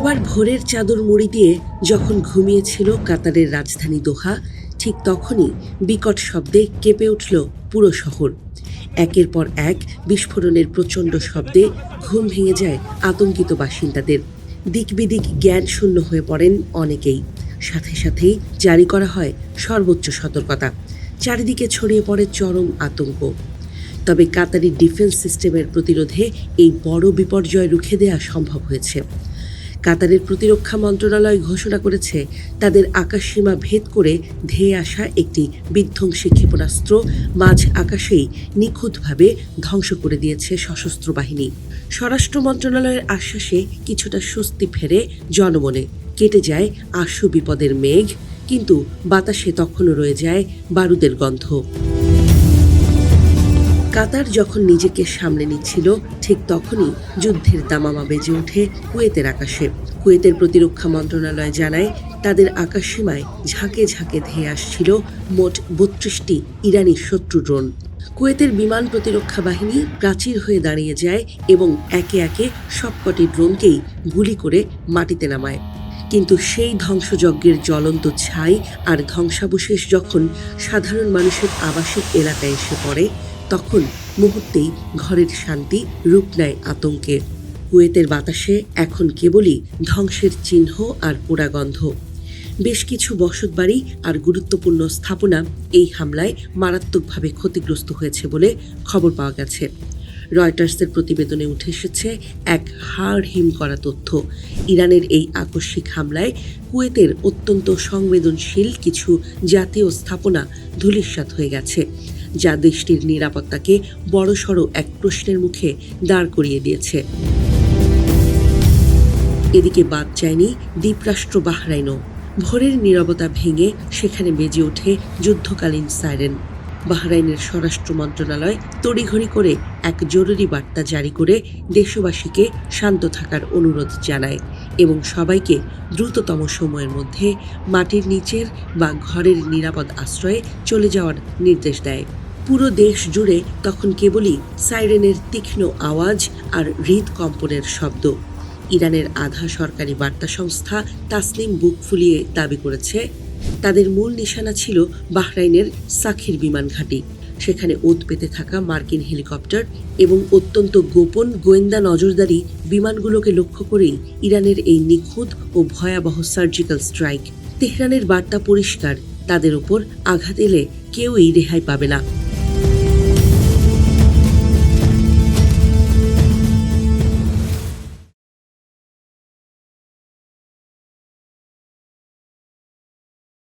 রোববার ভোরের চাদর মুড়ি দিয়ে যখন ঘুমিয়েছিল কাতারের রাজধানী দোহা, ঠিক তখনই বিকট শব্দে কেঁপে উঠল পুরো শহর। একের পর এক বিস্ফোরণের প্রচণ্ড শব্দে ঘুম ভেঙে যায় আতঙ্কিত বাসিন্দাদের। দিকবিদিক জ্ঞান শূন্য হয়ে পড়েন অনেকেই। সাথে সাথেই জারি করা হয় সর্বোচ্চ সতর্কতা। চারিদিকে ছড়িয়ে পড়ে চরম আতঙ্ক। তবে কাতারি ডিফেন্স সিস্টেমের প্রতিরোধে এই বড় বিপর্যয় রুখে দেওয়া সম্ভব হয়েছে। কাতারের প্রতিরক্ষা মন্ত্রণালয় ঘোষণা করেছে, তাদের আকাশসীমা ভেদ করে ধেয়ে আসা একটি বিধ্বংসী ক্ষেপণাস্ত্র মাঝ আকাশেই নিখুঁতভাবে ধ্বংস করে দিয়েছে সশস্ত্র বাহিনী। স্বরাষ্ট্র মন্ত্রণালয়ের আশ্বাসে কিছুটা স্বস্তি ফেরে জনমনে। কেটে যায় আশু বিপদের মেঘ, কিন্তু বাতাসে তখনও রয়ে যায় বারুদের গন্ধ। কাতার যখন নিজেকে সামলে নিচ্ছিল, ঠিক তখনই যুদ্ধের দামামা বেজে ওঠে কুয়েতের আকাশে। কুয়েতের প্রতিরক্ষা মন্ত্রণালয় জানায়, তাদের আকাশসীমায় ঝাঁকে ঝাঁকে ধেয়ে আসছিল মোট ৩২টি ইরানি শত্রু ড্রোন। কুয়েতের বিমান প্রতিরক্ষা বাহিনী প্রাচীর হয়ে দাঁড়িয়ে যায় এবং একে একে সবকটি ড্রোনকেই গুলি করে মাটিতে নামায়। কিন্তু সেই ধ্বংসযজ্ঞের জ্বলন্ত ছাই আর ধ্বংসাবশেষ যখন সাধারণ মানুষের আবাসিক এলাকায় এসে পড়ে, তখন মুহূর্তেই ঘরের শান্তি রূপ নেয় আতঙ্কে। কুয়েতের বাতাসে এখন কেবলই ধ্বংসের চিহ্ন আর পোড়া গন্ধ। বেশ কিছু বসতবাড়ি আর গুরুত্বপূর্ণ স্থাপনা এই হামলায় মারাত্মকভাবে ক্ষতিগ্রস্ত হয়েছে বলে খবর পাওয়া গেছে। রয়টার্সের প্রতিবেদনে উঠে এসেছে এক হাড় হিম করা তথ্য। ইরানের এই আকস্মিক হামলায় কুয়েতের অত্যন্ত সংবেদনশীল কিছু জাতীয় স্থাপনা ধূলিসাৎ হয়ে গেছে, যা দেশটির নিরাপত্তাকে বড়সড় এক প্রশ্নের মুখে দাঁড় করিয়ে দিয়েছে। এদিকে বাদ যায়নি দ্বীপরাষ্ট্র বাহরাইনও। ভোরের নীরবতা ভেঙে সেখানে বেজে ওঠে যুদ্ধকালীন সাইরেন। বাহরাইনের স্বরাষ্ট্র মন্ত্রণালয় তড়িঘড়ি করে এক জরুরি বার্তা জারি করে দেশবাসীকে শান্ত থাকার অনুরোধ জানায় এবং সবাইকে দ্রুততম সময়ের মধ্যে মাটির নিচের বা ঘরের নিরাপদ আশ্রয়ে চলে যাওয়ার নির্দেশ দেয়। পুরো দেশ জুড়ে তখন কেবলই সাইরেনের তীক্ষ্ণ আওয়াজ আর হৃদকম্পনের শব্দ। ইরানের আধা সরকারি বার্তা সংস্থা তাসনিম বুক ফুলিয়ে দাবি করেছে, তাদের মূল নিশানা ছিল বাহরাইনের সাখির বিমান ঘাঁটি। সেখানে ওত পেতে থাকা মার্কিন হেলিকপ্টার এবং অত্যন্ত গোপন গোয়েন্দা নজরদারি বিমানগুলোকে লক্ষ্য করেই ইরানের এই নিখুঁত ও ভয়াবহ সার্জিক্যাল স্ট্রাইক। তেহরানের বার্তা পরিষ্কার, তাদের ওপর আঘাত এলে কেউই রেহাই পাবে না।